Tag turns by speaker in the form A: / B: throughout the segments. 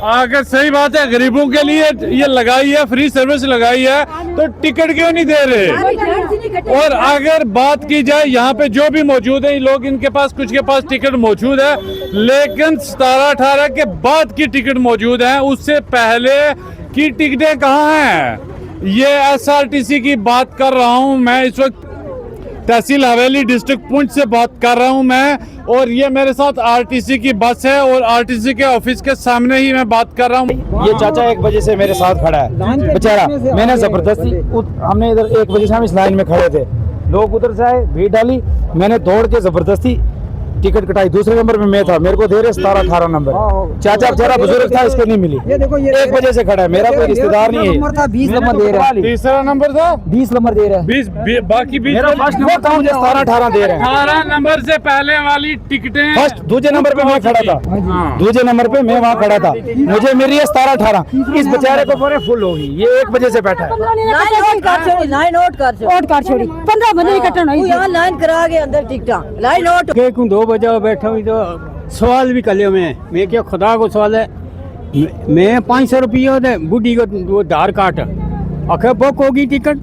A: अगर सही बात है, गरीबों के लिए ये लगाई है, फ्री सर्विस लगाई है, तो टिकट क्यों नहीं दे रहे? और अगर बात की जाए यहाँ पे जो भी मौजूद है लोग, इनके पास कुछ के पास टिकट मौजूद है, लेकिन 17-18 के बाद की टिकट मौजूद है, उससे पहले की टिकटें कहाँ हैं? ये SRTC की बात कर रहा हूँ मैं, इस वक्त तहसील हवेली डिस्ट्रिक्ट पुंछ से बात कर रहा हूं मैं, और ये मेरे साथ RTC की बस है और RTC के ऑफिस के सामने ही मैं बात कर रहा हूं।
B: ये चाचा 1 बजे से मेरे साथ खड़ा है बेचारा, मैंने जबरदस्ती हमने इधर 1 बजे से हम इस लाइन में खड़े थे, लोग उधर से आए, भीड़ डाली, मैंने दौड़ के जबरदस्ती टिकट कटाई। दूसरे नंबर पे मैं था, मेरे को दे रहे 17-18 नंबर। चाचा बेचारा बुजुर्ग था, इसको नहीं मिली। ये देखो, ये 1 बजे से खड़ा है, मेरा कोई रिश्तेदार नहीं है।
C: 20 नंबर दे रहा है।
A: तीसरा नंबर था,
C: 20 नंबर दे रहा है।
A: 20 बाकी 20
B: मेरा फर्स्ट नंबर था, मुझे 17-18 दे रहे हैं।
A: 18 नंबर से पहले वाली टिकटें
B: फर्स्ट दूसरे नंबर पे मैं खड़ा था, दूसरे नंबर पे मैं वहाँ खड़ा था, मुझे मिली है 17-18। इस बेचारे को पूरे फुल होगी, ये 1 बजे से बैठा है।
C: लाइन नोट कर छोड़ी 15 बजे कटन हुई, यहाँ लाइन करा के अंदर टिकटा लाइन नोट
D: 2 बजे बैठा हुई, तो सवाल भी कर लियो मैं क्या खुदा को सवाल है, मैं 500 रुपये दे बुढ़ी को वो आधार कार्ड आखे बुक होगी टिकट,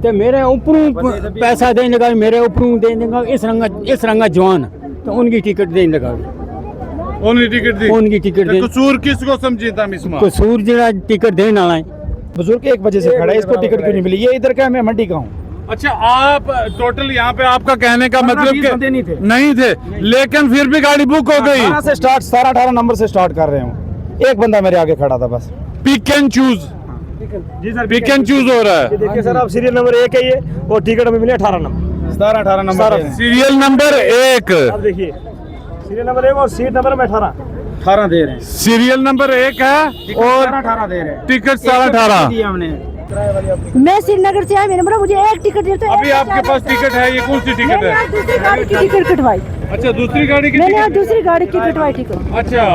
D: तो मेरे ऊपरों पैसा देने लगा, मेरे ऊपरों देने लगा, इस रंगा जवान, तो उनकी टिकट देने लगा, उनकी टिकट दे।
A: कसूर किसको समझी था इसमें?
D: कसूर जरा टिकट देने वाला है।
B: बुजुर्ग 1 बजे से खड़ा है, इसको टिकट क्यों नहीं मिली? ये इधर का, मैं मंडी का हूँ।
A: अच्छा, आप टोटल यहाँ पे आपका कहने का मतलब कि नहीं थे, लेकिन फिर भी गाड़ी बुक हो गई।
B: 17-18 नंबर से स्टार्ट कर रहे हूँ, एक बंदा मेरे आगे खड़ा था बस।
A: पिक एंड चूज,
B: जी सर,
A: पिक एंड चूज हो रहा है।
B: देखिए सर, आप सीरियल नंबर 1 है ये, और टिकट हमें मिले 18 नंबर, 17-18 नंबर,
A: सीरियल नंबर 1।
B: आप देखिए सीरियल नंबर 1 और सीट नंबर में 18 दे रहे हैं।
A: सीरियल नंबर 1 है और
B: 18 दे रहे हैं,
A: टिकट 17-18
B: हमने।
C: मैं श्रीनगर से आई, मैंने बोला मुझे एक टिकट दे दो।
A: अभी आपके पास टिकट है, ये कौन सी टिकट है?
C: दूसरी गाड़ी की टिकट कटवाई।
A: अच्छा, दूसरी गाड़ी की
C: मैंने आज
A: टिकट?
C: दूसरी गाड़ी की कटवाई टिकट।
A: अच्छा,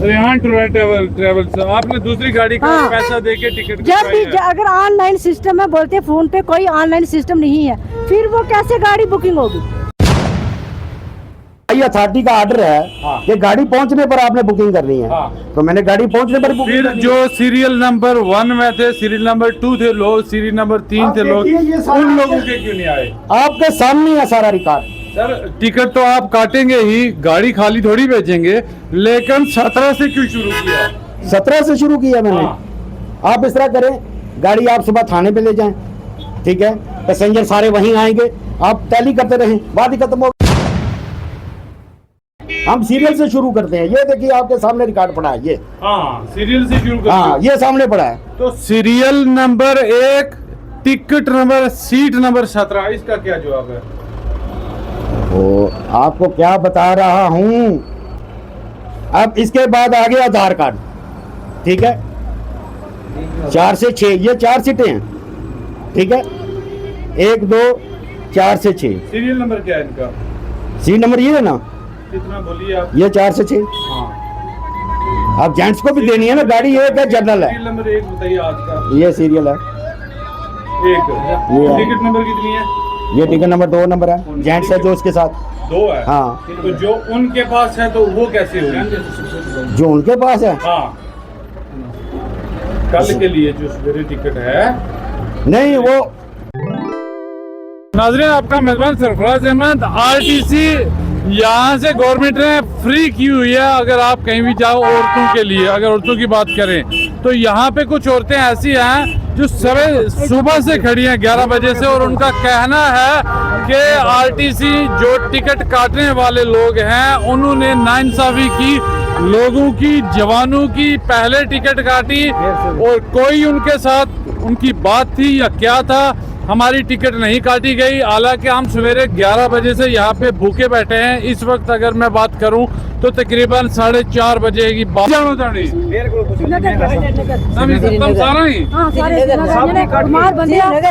A: रेहान ट्रेवल से आपने दूसरी गाड़ी का पैसा देके टिकट
C: जब भी अगर ऑनलाइन सिस्टम है, बोलते फोन पे कोई ऑनलाइन सिस्टम नहीं है, फिर वो कैसे गाड़ी बुकिंग होगी?
B: अथॉरिटी का आर्डर है कि गाड़ी पहुंचने पर आपने बुकिंग करनी है, तो मैंने गाड़ी पहुंचने पर बुकिंग।
A: फिर जो सीरियल नंबर 1 में थे, सीरियल नंबर 2 थे लोग, सीरियल नंबर 3 थे लोग, उन लोगों के क्यों नहीं आए?
B: आपके सामने है सारा रिकॉर्ड।
A: सर, टिकट तो आप काटेंगे ही, गाड़ी खाली थोड़ी बेचेंगे, लेकिन 17 से क्यों शुरू किया?
B: 17 से शुरू किया मैंने। आप इस तरह करें, गाड़ी आप सुबह थाने पे ले जाएं, ठीक है, पैसेंजर सारे वहीं आएंगे, आप टैली करते रहें, बात ही खत्म हो। हम सीरियल से शुरू करते हैं, ये देखिए आपके सामने रिकॉर्ड पड़ा है, ये
A: सीरियल से शुरू करते हैं।
B: ये सामने पड़ा है।
A: तो serial number 1, ticket number, seat number 17, इसका क्या जवाब है?
B: वो आपको क्या बता रहा हूँ। अब इसके बाद आ गया आधार कार्ड, ठीक है, 4 से 6, ये 4 सीटें हैं, ठीक है, 1 2 4 से 6।
A: सीरियल नंबर क्या है इनका?
B: सीट नंबर ये है ना,
A: कितना बोलिए आप?
B: ये 4 से 6। आप जेंट्स को भी देनी है ना गाड़ी, ये क्या जनरल है?
A: सीरियल नंबर 1 बताइए आज का।
B: ये सीरियल है
A: 1। टिकट नंबर कितनी है?
B: ये टिकट नंबर 2 नंबर है, जेंट्स है जो उसके साथ
A: 2 है।
B: हाँ,
A: तो जो उनके पास है तो वो कैसे होगी?
B: जो उनके पास है।
A: हाँ, कल के लिए जो सवेरे टिकट है
B: नहीं वो।
A: नाज़रीन, आपका मेजबान सरफराज अहमद। RTC यहाँ से गवर्नमेंट ने फ्री की हुई है, अगर आप कहीं भी जाओ औरतों के लिए। अगर औरतों की बात करें तो यहाँ पे कुछ औरतें ऐसी हैं जो सुबह से खड़ी हैं 11 बजे से, और उनका कहना है कि RTC जो टिकट काटने वाले लोग हैं उन्होंने नाइंसाफी की, लोगों की, जवानों की पहले टिकट काटी, और कोई उनके साथ उनकी बात थी या क्या था, हमारी टिकट नहीं काटी गई। हालांकि हम सवेरे 11 बजे से यहाँ पे भूखे बैठे हैं। इस वक्त अगर मैं बात करूं तो तकरीबन 4:30 बजे की बात।
C: नगर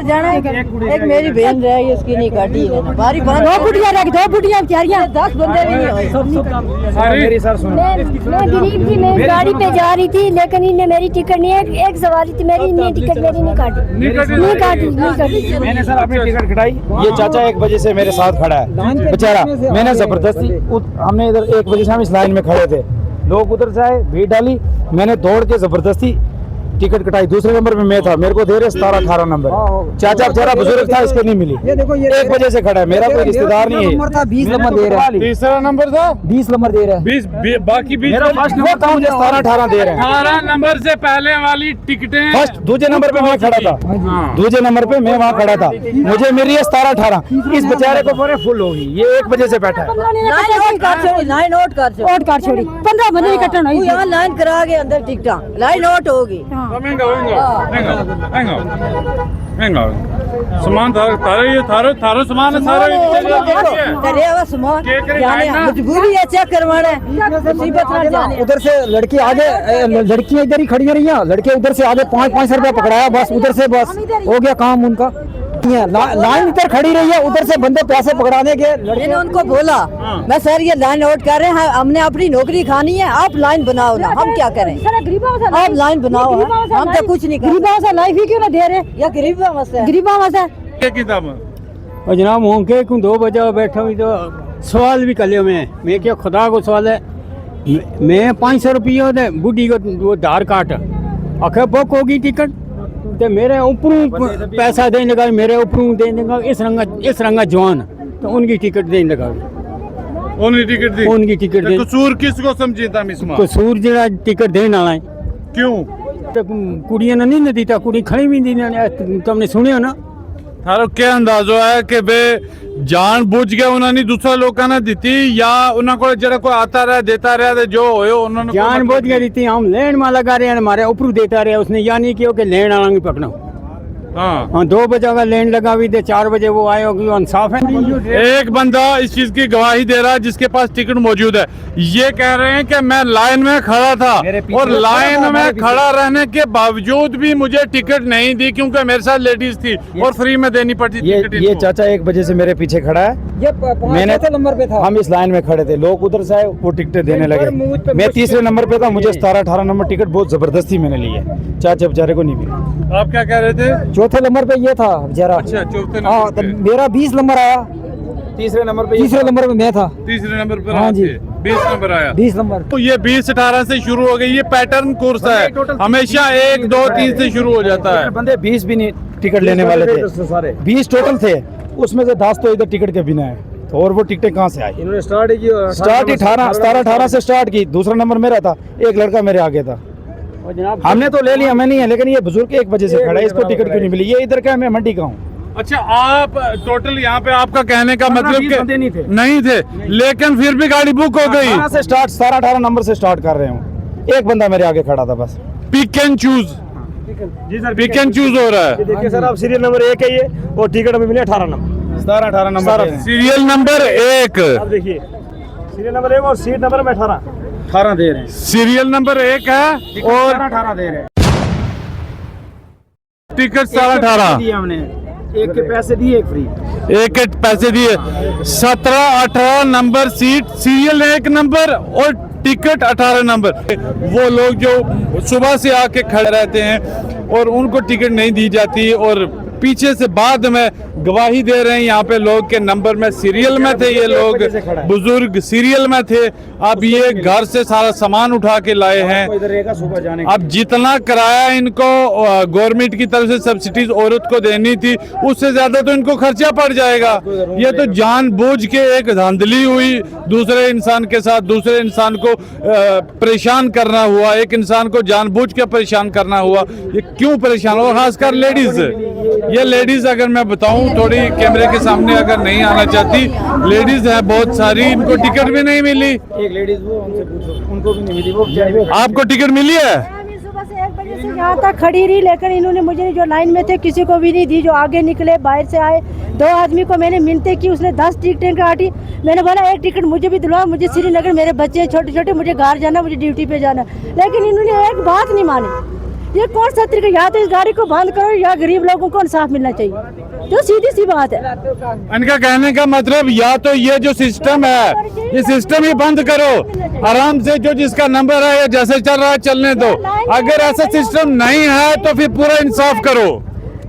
C: जाना है, एक मेरी बहन रह गई, उसकी नहीं काटी है, 2 बुढ़िया रह गई, 2 बुढ़िया बेचारियां, 10 बंदे भी नहीं हुए।
E: मैं गरीब थी, मैं गाड़ी पे जा रही थी, लेकिन इन्हें मेरी टिकट नहीं, एक सवारी थी मेरी, इन्हें टिकट मेरी नहीं काटी।
B: मैंने सर अपनी टिकट कटाई। ये चाचा 1 बजे से मेरे साथ खड़ा है बेचारा, मैंने जबरदस्ती हमने इधर 1 बजे से हम इस लाइन में खड़े थे, लोग उधर से आए, भीड़ डाली, मैंने दौड़ के जबरदस्ती टिकट कटाई, दूसरे नंबर पे मैं था, मेरे को दे रहे 17-18 नंबर। चाचा बेचारा बुजुर्ग था, इसको नहीं मिली।
D: ये देखो ये
B: 1 बजे से खड़ा है, मेरा कोई रिश्तेदार नहीं है।
D: था 20 नंबर दे रहा है,
A: तीसरा नंबर था
D: 20 नंबर दे रहा है।
A: 20, बाकी 20
B: मेरा फर्स्ट नंबर था, मुझे 17-18 दे रहे हैं।
A: 18 नंबर से पहले वाली टिकटें
B: फर्स्ट दूसरे नंबर पे मैं खड़ा था, दूसरे नंबर पे मैं वहाँ खड़ा था, मुझे मिली है 17-18। इस बेचारे को पूरे फुल होगी, ये 1 बजे से बैठा है।
C: लाइन नोट कर छोड़ी 15 बंदे इकट्ठा नहीं यहाँ लाइन करा के अंदर टिकटा लाइन नोट होगी।
A: सामान थारे ये थारो सामान है सारे
C: करे हुआ सामान जाने मजबूरी है चेक करवाना है मुसीबत में जाने।
D: उधर से लड़की आगे, लड़कियां इधर ही खड़ी रही हैं, लड़के उधर से आगे 5-5 रुपया पकड़ाया, बस उधर से बस हो गया काम उनका। लाइन इधर खड़ी रही है, उधर से बंदे पैसे पकड़ाने के।
C: मैंने उनको बोला मैं सर ये लाइन नोट कर रहे हैं, हमने अपनी नौकरी खानी है, आप लाइन बनाओ ना, हम क्या करें, आप लाइन बनाओ, हम तो कुछ नहीं कर लाइफ ही क्यों ना दे रहे, या गरीबा मसला
A: किताब
D: और जनाब होंगे क्यों 2 बजे बैठा हुई तो सवाल भी कर लियो मैं क्या खुदा को सवाल है, मैं 500 रुपये दे बुढ़ी को वो आधार कार्ड आखिर बुक होगी टिकट, तो मेरे ऊपरों पैसा देने लगा, मेरे ऊपरों देने लगा इस रंगा जवान, तो उनकी टिकट देने लगा,
A: उनकी टिकट दी,
D: उनकी टिकट दे।
A: कसूर किसको समझी था मिसमा?
D: कसूर जरा टिकट देने वाला है,
A: क्यों
D: तो कुड़ियां ने नहीं दीता, कुड़ी खड़ी भी नहीं, तुमने सुनियो ना।
A: थारो क्या अंदाजो है कि बे जान बुझ के उन्होंने दूसरा लोग ने दी या उन्होंने जरा कोई आता रहा देता रहा जो हो उन्होंने
D: जान बुझ के दी, हम लेन में लगा रहे हैं, हमारे ऊपर देता रहा, उसने या नहीं किया कि लेन वाला भी पकड़ो। हाँ 2 बजे का लेन लगा भी दे, 4 बजे वो आए होगी, इंसाफ है।
A: एक बंदा इस चीज की गवाही दे रहा है जिसके पास टिकट मौजूद है, ये कह रहे हैं कि मैं लाइन में खड़ा था और लाइन में खड़ा रहने के बावजूद भी मुझे टिकट नहीं दी क्योंकि मेरे साथ लेडीज थी और फ्री में देनी पड़ती थी टिकट।
B: ये चाचा 1 बजे से मेरे पीछे खड़ा है, मैंने
D: नंबर पे था,
B: हम इस लाइन में खड़े थे, लोग उधर से आए वो टिकटें देने लगे, मैं तीसरे नंबर पे था, मुझे 17-18 नंबर टिकट बहुत जबरदस्ती मैंने ली है, चाचा बेचारे को नहीं मिली।
A: आप क्या कह रहे थे?
D: चौथे नंबर पे ये था बेचारा।
A: अच्छा चौथे
D: हाँ
A: नंबर
D: तो
A: पे।
D: मेरा 20 नंबर आया,
B: तीसरे नंबर पे
D: मैं था,
A: तीसरे नंबर पर
D: हाँ जी।
A: 20 नंबर आया।
D: 20 नंबर।
A: तो ये 20-18 से शुरू हो गई, ये पैटर्न कोर्स है, हमेशा 1, 2, 3 से शुरू हो जाता है।
B: बंदे 20 भी नहीं टिकट लेने वाले थे, 20 टोटल थे, उसमें से 10 तो इधर टिकट के बिना है, तो और वो टिकटें कहाँ से आई?
D: इन्होंने स्टार्ट
B: 17-18 से स्टार्ट की, दूसरा नंबर मेरा था, एक लड़का मेरे आगे था, हमने तो ले लिया, मैं नहीं है, लेकिन ये बुजुर्ग 1 बजे से खड़ा है, इसको टिकट क्यों नहीं मिली? ये इधर का है, मैं मंडी का हूँ।
A: अच्छा आप टोटल यहाँ पे आपका कहने का मतलब
B: 20 बंदे नहीं थे।
A: नहीं थे, लेकिन फिर भी गाड़ी बुक हो गई।
B: 17-18 नंबर से स्टार्ट कर रहे हूँ, एक बंदा मेरे आगे खड़ा था बस।
A: Pick and choose, pick and choose हो रहा है।
F: देखिए सर, आप सीरियल नंबर 1 है ये, और टिकट अभी मिले 18 नंबर,
B: 17-18 नंबर
A: सीरियल नंबर 1,
F: आप देखिए सीरियल नंबर 1 और सीट नंबर में 18
B: दे रहे हैं,
A: सीरियल नंबर 1 है और
B: 18 दे रहे हैं,
A: टिकट 18
B: हमने, एक के पैसे दिए, एक फ्री,
A: एक के पैसे दिए। 17-18 नंबर सीट, सीरियल 1 नंबर और टिकट 18 नंबर। वो लोग जो सुबह से आके खड़े रहते हैं और उनको टिकट नहीं दी जाती और पीछे से बाद में गवाही दे रहे हैं यहाँ पे लोग के नंबर में सीरियल में थे, ये लोग बुजुर्ग सीरियल में थे, अब ये घर से सारा सामान उठा के लाए हैं।
B: सुबह जाने
A: अब जितना किराया इनको गवर्नमेंट की तरफ से सब्सिडीज औरत को देनी थी, उससे ज्यादा तो इनको खर्चा पड़ जाएगा। ये तो जानबूझ के एक धांधली हुई, दूसरे इंसान के साथ दूसरे इंसान को परेशान करना हुआ, एक इंसान को जानबूझ के परेशान करना हुआ। ये क्यों परेशान हुआ? खासकर लेडीज, ये लेडीज अगर मैं बताऊं, थोड़ी कैमरे के सामने अगर नहीं आना चाहती, लेडीज है बहुत सारी, इनको टिकट भी नहीं मिली।
B: एक लेडीज वो, उनसे पूछो, उनको भी नहीं मिली। वो
A: आपको टिकट मिली है?
E: सुबह से 1 बजे से यहाँ तक खड़ी रही, लेकिन इन्होंने मुझे जो लाइन में थे किसी को भी नहीं दी। जो आगे निकले बाहर से आए 2 आदमी को मैंने मिलते की, उसने 10 टिकटें काटी। मैंने बोला 1 टिकट मुझे भी दिलवा, मुझे श्रीनगर, मेरे बच्चे छोटे छोटे, मुझे घर जाना, मुझे ड्यूटी पे जाना। लेकिन इन्होंने एक बात नहीं मानी। ये कौन सा तरीका? या तो इस गाड़ी को बंद करो या गरीब लोगों को इंसाफ मिलना चाहिए, जो सीधी सी बात है।
A: इनका कहने का मतलब या तो ये जो सिस्टम है, ये सिस्टम ही बंद करो, आराम से जो जिसका नंबर है जैसे चल रहा है चलने दो। अगर ऐसा सिस्टम नहीं है तो फिर पूरा इंसाफ करो।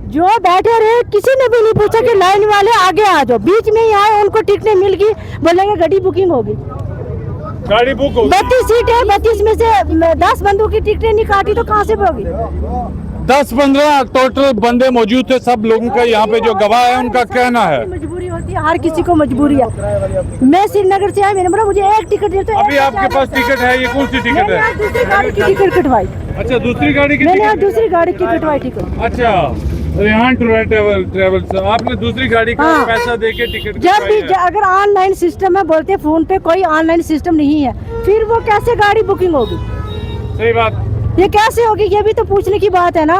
E: जो बैठे रहे किसी ने भी नहीं पूछा कि लाइन वाले आगे आ जाओ, बीच में ही आए, उनको टिकटें मिल गई, बोलेंगे गाड़ी बुकिंग होगी।
A: गाड़ी बुक होगी।
E: 32 सीट है, 32 में से 10 बंदों की टिकटें नहीं काटी तो कहाँ से होगी?
A: 10-15 टोटल बंदे मौजूद थे। सब लोगों का यहाँ पे जो गवाह है उनका कहना है।
E: मजबूरी होती है, हर किसी को मजबूरी है। मैं श्रीनगर से आई, मैंने बोला मुझे एक टिकट दे। तो
A: अभी आपके पास टिकट है, ये कौन सी टिकट
E: मैंने
A: है?
E: आज दूसरी गाड़ी की टिकट कटवाई।
A: अच्छा, दूसरी गाड़ी की
E: मैंने आज
A: टिकट?
E: दूसरी गाड़ी की कटवाई टिकट।
A: अच्छा, रेहान ट्रेवल से आपने दूसरी गाड़ी का
E: हाँ।
A: पैसा देके टिकट
E: जब भी
A: कटवाई है।
E: अगर ऑनलाइन सिस्टम है, बोलते फोन पे कोई ऑनलाइन सिस्टम नहीं है, फिर वो कैसे गाड़ी बुकिंग होगी?
A: सही बात।
E: ये कैसे होगी? ये भी तो पूछने की बात है ना।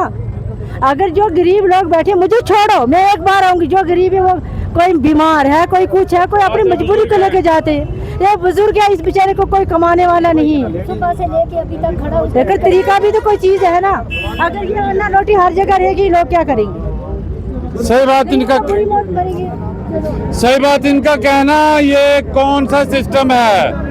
E: अगर जो गरीब लोग बैठे, मुझे छोड़ो, मैं एक बार आऊंगी, जो गरीब है वो कोई बीमार है, कोई कुछ है, कोई अपनी मजबूरी को लेके जाते हैं। ये बुजुर्ग है, इस बेचारे को कोई कमाने वाला नहीं है, सुबह से लेके अभी तक खड़ा। लेकिन तरीका भी तो कोई चीज है ना। अगर ये अन्ना रोटी हर जगह रहेगी, लोग क्या करेंगे?
A: सही बात इनका,
E: बुरी मौत मरेंगे।
A: सही बात इनका कहना। ये कौन सा सिस्टम है?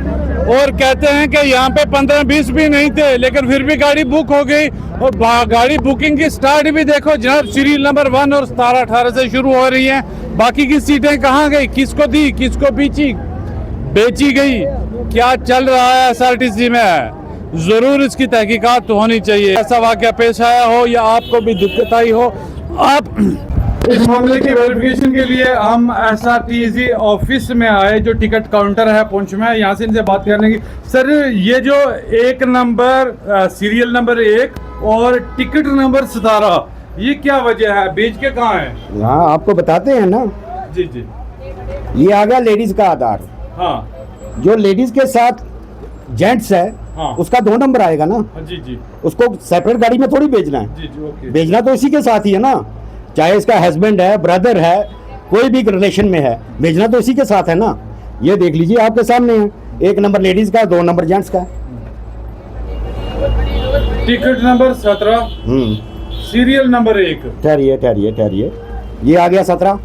A: और कहते हैं कि यहाँ पे 15-20 भी नहीं थे, लेकिन फिर भी गाड़ी बुक हो गई। और गाड़ी बुकिंग की स्टार्ट भी देखो जनाब, सीरियल नंबर 1 और 17-18 से शुरू हो रही है। बाकी की सीटें कहाँ गई? किसको दी, किसको बेची गई? क्या चल रहा है SRTC में? जरूर इसकी तहकीकात होनी चाहिए। ऐसा वाकया पेश आया हो या आपको भी दिक्कत आई हो, आप इस मामले की वेरिफिकेशन के लिए हम SRTC ऑफिस में आए, जो टिकट काउंटर है पुंछ में। यहाँ से इनसे बात करने की। सर, ये जो एक नंबर सीरियल नंबर 1 और टिकट नंबर 17, ये क्या वजह है? बेच के कहाँ है?
B: हाँ, आपको बताते हैं ना।
A: जी जी।
B: ये आ गया लेडीज का आधार।
A: हाँ
B: जो लेडीज के साथ जेंट्स है,
A: हाँ।
B: उसका 2 नंबर आएगा ना।
A: जी जी
B: उसको सेपरेट गाड़ी में थोड़ी भेजना है,
A: जी जी। ओके।
B: भेजना तो इसी के साथ ही है ना। चाहे इसका हस्बैंड है, ब्रदर है, कोई भी रिलेशन में है, भेजना तो इसी के साथ है ना। ये देख लीजिए, आपके सामने है। 1 नंबर लेडीज का, 2 नंबर जेंट्स का।
A: Ticket number 17, serial number 1।
B: ठहरिए, ये आ गया 17,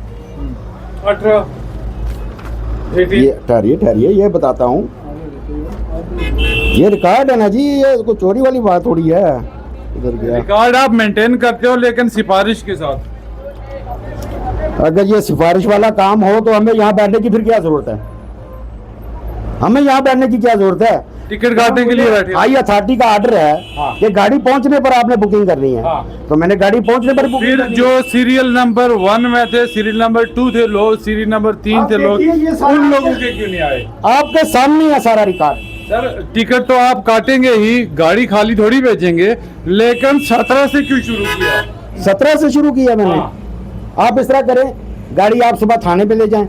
A: 18, 18।
B: ये ठहरिए, ये बताता हूँ। ये रिकॉर्ड है ना जी, ये कोई चोरी वाली बात थोड़ी है। इधर गया।
A: रिकॉर्ड आप मेंटेन करते हो, लेकिन सिफारिश के साथ।
B: अगर ये सिफारिश वाला काम हो तो हमें यहाँ बैठने की फिर क्या जरूरत है? हमें यहाँ बैठने की क्या जरूरत है?
A: टिकट काटने के लिए बैठे हो।
B: हाई अथॉरिटी का आर्डर है
A: हाँ।
B: कि गाड़ी पहुंचने पर आपने बुकिंग करनी है।
A: हाँ।
B: तो मैंने गाड़ी पहुंचने पर बुकिंग
A: फिर
B: करनी
A: जो सीरियल नंबर 1 में थे, सीरियल नंबर 2 थे लोग, सीरियल नंबर 3 थे लोग,
B: देखिए, ये सारा
A: उन लोगों के क्यों नहीं आए?
B: है। आपके सामने है सारा रिकॉर्ड।
A: सर, टिकट तो आप काटेंगे ही, गाड़ी खाली थोड़ी बेचेंगे, लेकिन 17 से क्यों शुरू किया?
B: 17 से शुरू किया मैंने।
A: हाँ।
B: आप इस तरह करें, गाड़ी आप सुबह थाने पे ले जाएं,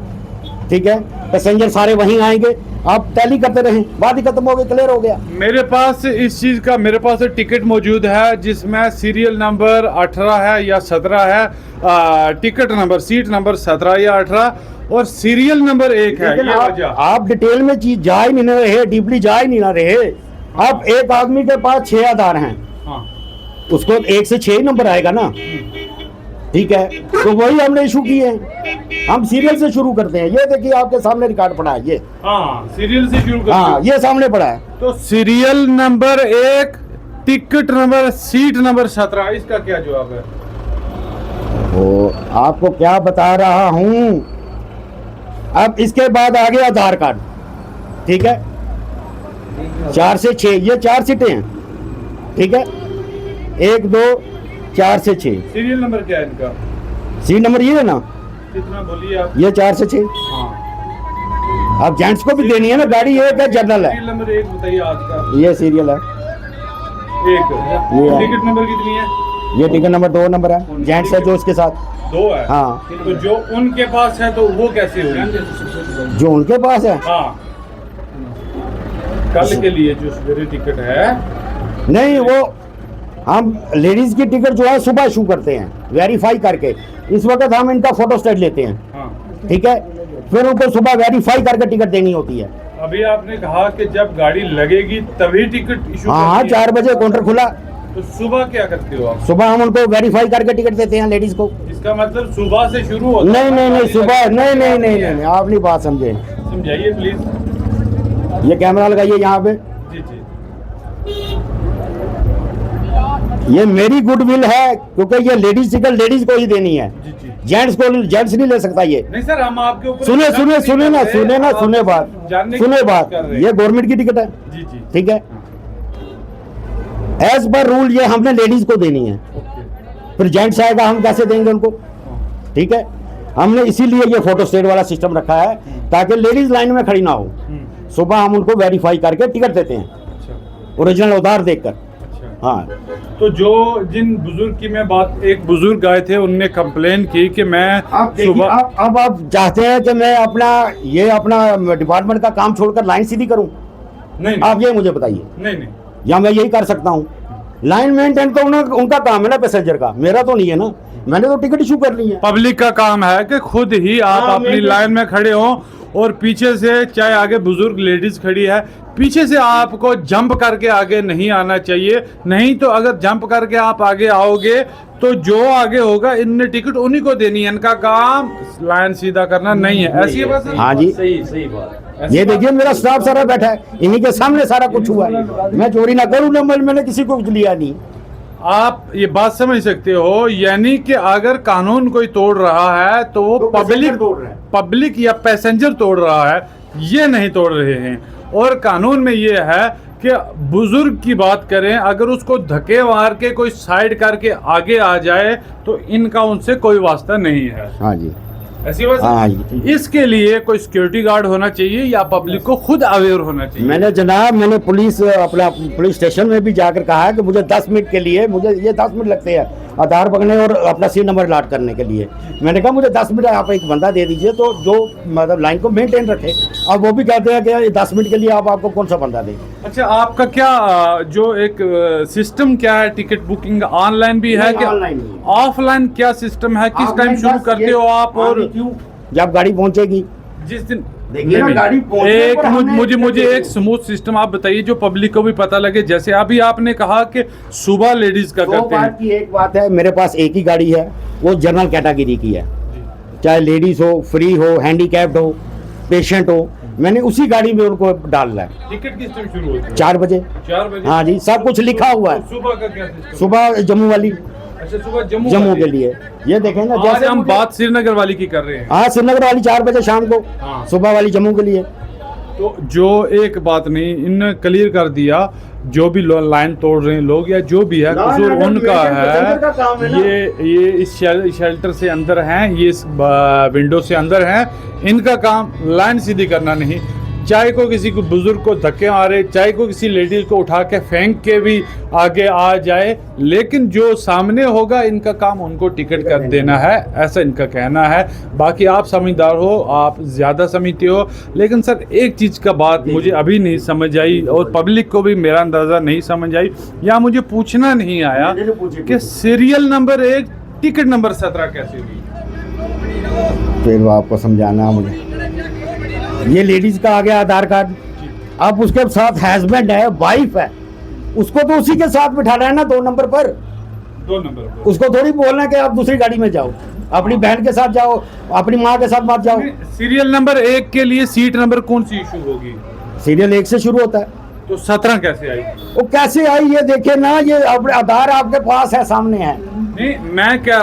B: ठीक है? पैसेंजर सारे वहीं आएंगे, आप टैली करते रहें, बात ही खत्म हो गई, क्लियर हो गया।
A: मेरे पास इस चीज का, मेरे पास टिकट मौजूद है जिसमें सीरियल नंबर 18 है या 17 है, टिकट नंबर, सीट नंबर 17 या 18, और सीरियल नंबर 1 है।
B: लेकिन
A: ये
B: आप,
A: वजह।
B: आप डिटेल में चीज जा ही नहीं रहे, डीपली जा ही नहीं ना रहे। आप एक आदमी के पास 6 आधार हैं,
A: हाँ।
B: उसको 1 से 6 नंबर आएगा ना, ठीक है? तो वही हमने इशू किए हैं। हम सीरियल से शुरू करते हैं। ये देखिए, आपके सामने रिकॉर्ड पड़ा है ये।
A: हाँ, सीरियल से शुरू करते
B: हाँ,
A: हो।
B: ये सामने पड़ा है।
A: तो serial number 1, ticket number, seat number 17, इसका क्या जवाब है?
B: तो आपको क्या बता रहा हूँ। अब इसके बाद आ गया आधार कार्ड, ठीक है? 4 से 6, ये 4 सीटें हैं, ठीक है? 1, 2, 4 से 6।
A: सीरियल नंबर क्या है इनका?
B: सीट नंबर ये है ना,
A: कितना बोलिए आप?
B: ये 4 से 6।
A: हाँ।
B: अब जेंट्स को भी देनी है ना, गाड़ी एक है, जनरल है।
A: सीरियल नंबर 1 बताइए आज का।
B: ये सीरियल है,
A: 1।
B: ये-
A: टिकट नंबर कितनी है?
B: ये टिकट नंबर 2 नंबर है, जेंट्स है जो उसके साथ।
A: 2 है।
B: हाँ।
A: तो जो उनके पास है तो वो कैसे होगी?
B: जो उनके पास है,
A: हाँ, कल के लिए जो सवेरे टिकट है।
B: नहीं, वो हम लेडीज की टिकट जो है सुबह इशू करते हैं, वेरीफाई करके। इस वक्त हम इनका फोटो स्टेट लेते हैं,
A: हाँ।
B: ठीक है? फिर उनको सुबह वेरीफाई करके टिकट देनी होती है।
A: अभी आपने कहा कि जब गाड़ी लगेगी तभी टिकट इशू
B: हाँ,
A: करनी है।
B: 4 बजे काउंटर खुला।
A: तो सुबह क्या करते हो आप?
B: सुबह हम उनको वेरीफाई करके टिकट देते हैं लेडीज को।
A: इसका मतलब सुबह से शुरू होता
B: नहीं
A: है?
B: नहीं नहीं,
A: गाड़ी
B: सुबह
A: लगने
B: नहीं
A: के
B: नहीं
A: बाद
B: नहीं
A: है।
B: नहीं, आप नहीं बात समझे।
A: समझाइए प्लीज।
B: ये कैमरा लगाइए यहाँ पे।
A: जी जी।
G: ये मेरी गुडविल है, क्योंकि ये लेडीज टिकट लेडीज को ही देनी है, जेंट्स को जेंट्स नहीं ले सकता ये।
A: नहीं सर, हम आपके ऊपर
G: सुने सुने सुने ना सुने ना सुने बात सुने बात, ये गवर्नमेंट की टिकट है,
A: जी जी,
G: ठीक है। एज पर रूल ये हमने लेडीज को देनी है, फिर जेंट्स आएगा हम कैसे देंगे उनको, ठीक है। हमने इसीलिए ये फोटो स्टेट वाला सिस्टम रखा है ताकि लेडीज लाइन में खड़ी ना हो। सुबह हम उनको वेरीफाई करके टिकट देते हैं, ओरिजिनल उधार देखकर। हाँ,
A: तो जो जिन बुजुर्ग की मैं बात, एक बुजुर्ग आए थे उनने कंप्लेन की कि मैं
G: आप सुबह अब आप चाहते हैं कि मैं अपना डिपार्टमेंट का काम छोड़कर लाइन सीधी करूं?
A: नहीं,
G: आप ये मुझे बताइए,
A: नहीं,
G: या मैं यही कर सकता हूँ? लाइन मेंटेन तो उनका काम है ना, पैसेंजर का, मेरा तो नहीं है ना, मैंने तो टिकट इशू कर ली है।
A: पब्लिक का काम है कि खुद ही आप अपनी लाइन में खड़े हो और पीछे से, चाहे आगे बुजुर्ग लेडीज खड़ी है, पीछे से आपको जंप करके आगे नहीं आना चाहिए। नहीं तो अगर जंप करके आप आगे आओगे तो जो आगे होगा इनने टिकट उन्हीं को देनी है, इनका काम लाइन सीधा करना नहीं है। ऐसी है बात?
G: हाँ जी, सही बात। ये देखिए मेरा स्टाफ सारा बैठा है, इन्हीं के सामने सारा कुछ हुआ है। मैं चोरी ना करूँ ना, मैंने किसी को कुछ लिया नहीं।
A: आप ये बात समझ सकते हो, यानी कि अगर कानून कोई तोड़ रहा है तो वो पब्लिक या पैसेंजर तोड़ रहा है, ये नहीं तोड़ रहे हैं। और कानून में ये है कि बुजुर्ग की बात करें, अगर उसको धक्के मार के कोई साइड करके आगे आ जाए तो इनका उनसे कोई वास्ता नहीं है।
G: हाँ जी,
A: ऐसी बात है। इसके लिए कोई सिक्योरिटी गार्ड होना चाहिए या पब्लिक को खुद अवेयर होना चाहिए।
G: मैंने पुलिस स्टेशन में भी जाकर कहा है कि मुझे 10 मिनट के लिए, मुझे ये 10 मिनट लगते हैं आधार पकड़ने और अपना सीट नंबर अलॉट करने के लिए। मैंने कहा मुझे 10 मिनट आप एक बंदा दे दीजिए तो जो मतलब लाइन को मेंटेन रखे। अब वो भी कहते हैं कि 10 मिनट के लिए आपको कौन सा बंदा दे।
A: अच्छा, आपका क्या जो एक सिस्टम क्या है, टिकट बुकिंग ऑनलाइन भी है क्या, ऑफलाइन क्या सिस्टम है, किस टाइम शुरू करते हो आप? और
G: जब गाड़ी पहुंचेगी
A: जिस दिन
G: देखिए ना, गाड़ी
A: एक मुझे एक स्मूथ सिस्टम आप बताइए जो पब्लिक को भी पता लगे। जैसे अभी आपने कहा कि सुबह लेडीज का करते हैं।
G: एक बात है, मेरे पास एक ही गाड़ी है, वो जनरल कैटेगरी की है, चाहे लेडीज हो, फ्री हो, हैंडीकैप्ड हो, पेशेंट हो, मैंने उसी गाड़ी में उनको डालना है।
A: टिकट किस टाइम शुरू होती है?
G: 4 बजे।
A: 4 बजे?
G: हाँ जी, सब कुछ लिखा हुआ है।
A: सुबह का क्या सिस्टम?
G: सुबह जम्मू वाली।
A: अच्छा, सुबह
G: जम्मू के लिए। ये देखें ना, जैसे
A: हम बात श्रीनगर वाली की कर रहे हैं।
G: हाँ, श्रीनगर वाली 4 बजे शाम को, सुबह वाली जम्मू के लिए।
A: तो जो एक बात नहीं, इनने क्लियर कर दिया, जो भी लाइन तोड़ रहे हैं लोग या जो भी है, कसूर उनका है। ये इस शेल्टर से अंदर हैं, ये इस विंडो से अंदर हैं, इनका काम लाइन सीधी करना नहीं। चाहे को किसी को बुजुर्ग को धक्के मारे, चाहे को किसी लेडीज को उठा के फेंक के भी आगे आ जाए, लेकिन जो सामने होगा इनका काम उनको टिकट कर देना है, ऐसा इनका कहना है। बाकी आप समझदार हो, आप ज़्यादा समझते हो। लेकिन सर एक चीज़ का बात मुझे अभी नहीं समझ आई और पब्लिक को भी मेरा अंदाज़ा नहीं समझ आई या मुझे पूछना नहीं आया कि सीरियल नंबर 1 टिकट नंबर 17 कैसे हुई?
G: फिर वो आपको समझाना मुझे। ये लेडीज का आ गया आधार कार्ड, अब उसके साथ हस्बैंड है, वाइफ है, उसको तो उसी के साथ बिठाना है ना 2 नंबर पर।
A: 2 नंबर पर
G: उसको थोड़ी बोलना है कि आप दूसरी गाड़ी में जाओ, अपनी बहन के साथ जाओ, अपनी माँ के साथ मत जाओ।
A: सीरियल नंबर 1 के लिए सीट नंबर कौन सी इशू होगी?
G: सीरियल 1 से शुरू होता है।
A: तो 17 कैसे आई?
G: वो कैसे आई ये देखे ना, ये आधार आपके पास है, सामने है।
A: नहीं, मैं कह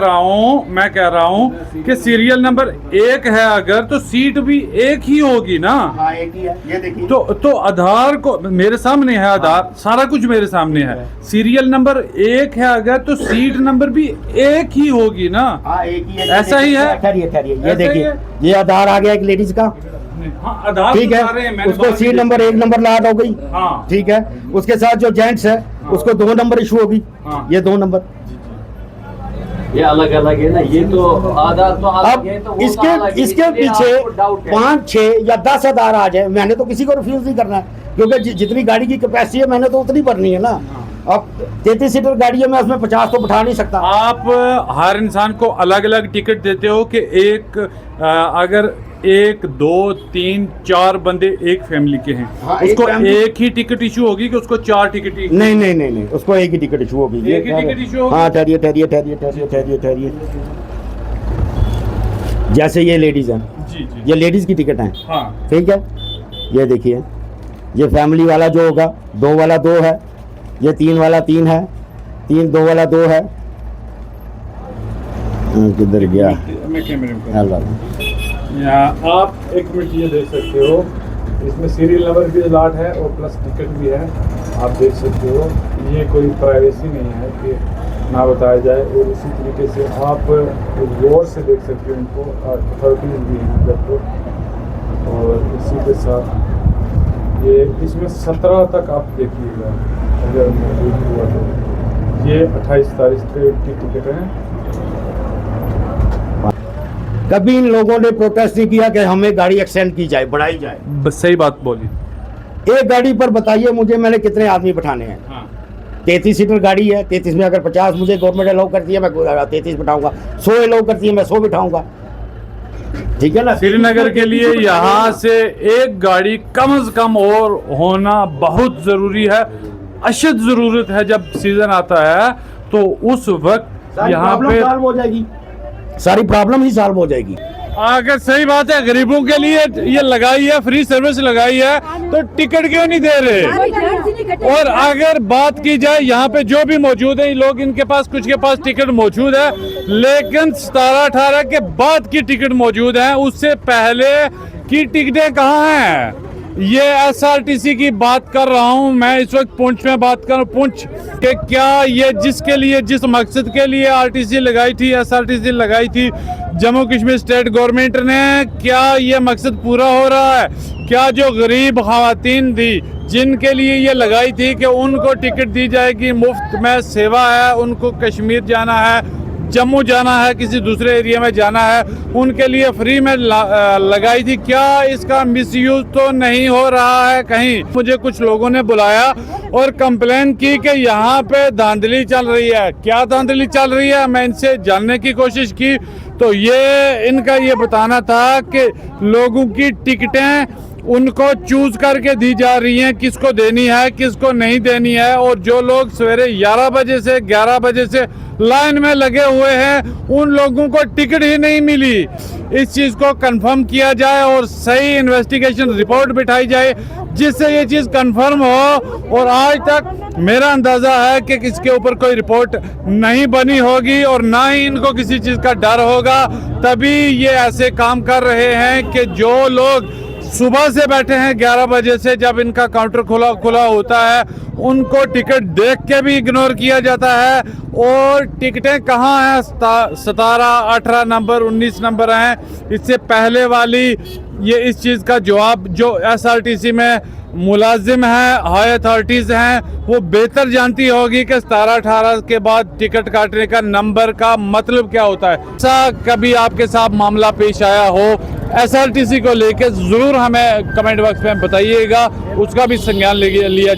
A: रहा हूँ कि सीरियल नंबर 1 है अगर, तो सीट भी 1 ही होगी ना।
G: हाँ, एक ही है, ये देखिए।
A: तो आधार को मेरे सामने है, आधार सारा कुछ मेरे सामने है। सीरियल नंबर 1 है अगर, तो सीट नंबर भी 1 ही होगी ना।
G: हाँ, एक ही है।
A: ऐसा ही है।
G: ठहरिए, ये देखिए, ये आधार आ गया एक लेडीज का।
A: हाँ, आधार
G: ठीक है, उसको सीट नंबर 1 नंबर लाट हो गई।
A: हाँ,
G: ठीक है, उसके साथ जो जेंट्स है उसको 2 नंबर इशू होगी। ये 2 नंबर,
H: ये अलग अलग है ना, ये तो आधार तो अलग है, तो वो
G: इसके
H: तो अलग है,
G: इसके
H: इसलिए
G: पीछे
H: आपको डाउट है।
G: 5, 6 या 10 आधार आ जाए, मैंने तो किसी को रिफ्यूज नहीं करना है, क्योंकि जितनी गाड़ी की कैपेसिटी है मैंने तो उतनी भरनी है ना। अब 33 सीटर गाड़ी है, मैं उसमें 50 तो बिठा नहीं सकता।
A: आप हर इंसान को अलग अलग टिकट देते हो कि अगर 1, 2, 3, 4 बंदे एक फैमिली के हैं,
G: हाँ,
A: उसको
G: एक
A: एक ही टिकट इशू होगी कि उसको 4 टिकट?
G: नहीं, उसको एक ही टिकट इशू होगी।
A: एक ही टिकट इशू होगी?
G: हाँ, ठहरिए। जैसे ये लेडीज हैं,
A: जी,
G: ये लेडीज की टिकट है।
A: हाँ,
G: ठीक है, ये देखिए, ये फैमिली वाला जो होगा 2 वाला 2 है, ये 3 वाला 3 है, 3 2 वाला 2 है। किधर गया?
A: मैं कैमरे में
G: अल्लाह।
A: यहाँ आप एक मिनट ये देख सकते हो, इसमें सीरियल नंबर भी अलॉट है और प्लस टिकट भी है, आप देख सकते हो। ये कोई प्राइवेसी नहीं है कि ना बताया जाए, और इसी तरीके से आप गौर से देख सकते हो इनको, अथॉरिटीज़ भी हैं जब तो। और इसी के साथ ये इसमें 17 तक आप देखिएगा, अगर मौजूद हुआ तो। ये 28 तारीख की टिकट है।
G: कभी इन लोगों ने प्रोटेस्ट नहीं किया कि हमें गाड़ी एक्सटेंड की जाए, बढ़ाई जाए।
A: बस सही बात बोली।
G: एक गाड़ी पर बताइए मुझे, मैंने कितने आदमी बैठाने हैं?
A: हाँ।
G: 33 सीटर गाड़ी है, 33 में अगर 50 मुझे गवर्नमेंट अलाउ करती है, मैं 33 बिठाऊंगा। 100 अलाउ करती है, मैं 100 बिठाऊंगा। ठीक है ना?
A: श्रीनगर के लिए यहाँ से एक गाड़ी कम से कम और होना बहुत ज़रूरी है, अशद ज़रूरत है। जब सीज़न आता है तो उस वक्त यहाँ पे
G: सॉल्व हो जाएगी, सारी प्रॉब्लम ही सॉल्व हो जाएगी।
A: अगर सही बात है, गरीबों के लिए ये लगाई है, फ्री सर्विस लगाई है, तो टिकट क्यों नहीं दे रहे? और अगर बात की जाए यहाँ पे जो भी मौजूद है लोग, इनके पास कुछ के पास टिकट मौजूद है, लेकिन 17-18 के बाद की टिकट मौजूद है, उससे पहले की टिकटें कहाँ हैं? ये एसआरटीसी की बात कर रहा हूँ मैं, इस वक्त पुंछ में बात कर रहा हूँ। पुंछ के क्या ये जिसके लिए, जिस मकसद के लिए आरटीसी लगाई थी, एसआरटीसी लगाई थी जम्मू कश्मीर स्टेट गवर्नमेंट ने, क्या ये मकसद पूरा हो रहा है? क्या जो गरीब खवातीन थी जिनके लिए ये लगाई थी कि उनको टिकट दी जाएगी, मुफ्त में सेवा है, उनको कश्मीर जाना है, जम्मू जाना है, किसी दूसरे एरिया में जाना है, उनके लिए फ्री में लगाई थी, क्या इसका मिसयूज तो नहीं हो रहा है कहीं? मुझे कुछ लोगों ने बुलाया और कंप्लेन की कि यहाँ पे धांधली चल रही है। क्या धांधली चल रही है? मैं इनसे जानने की कोशिश की तो ये इनका ये बताना था कि लोगों की टिकटें उनको चूज करके दी जा रही हैं, किसको देनी है किसको नहीं देनी है, और जो लोग सवेरे 11 बजे से 11 बजे से लाइन में लगे हुए हैं उन लोगों को टिकट ही नहीं मिली। इस चीज़ को कंफर्म किया जाए और सही इन्वेस्टिगेशन रिपोर्ट बिठाई जाए जिससे ये चीज़ कंफर्म हो। और आज तक मेरा अंदाज़ा है कि इसके ऊपर कोई रिपोर्ट नहीं बनी होगी और ना ही इनको किसी चीज़ का डर होगा, तभी ये ऐसे काम कर रहे हैं कि जो लोग सुबह से बैठे हैं 11 बजे से, जब इनका काउंटर खुला होता है, उनको टिकट देख के भी इग्नोर किया जाता है। और टिकटें कहाँ हैं? 17, 18 नंबर, 19 नंबर हैं। इससे पहले वाली ये इस चीज़ का जवाब जो एसआरटीसी में मुलाजिम हैं, हाई अथॉरिटीज़ हैं, वो बेहतर जानती होगी कि 17-18 के बाद टिकट काटने का नंबर का मतलब क्या होता है। ऐसा कभी आपके साथ मामला पेश आया हो एसआरटीसी को लेकर, ज़रूर हमें कमेंट बॉक्स में बताइएगा, उसका भी संज्ञान लिया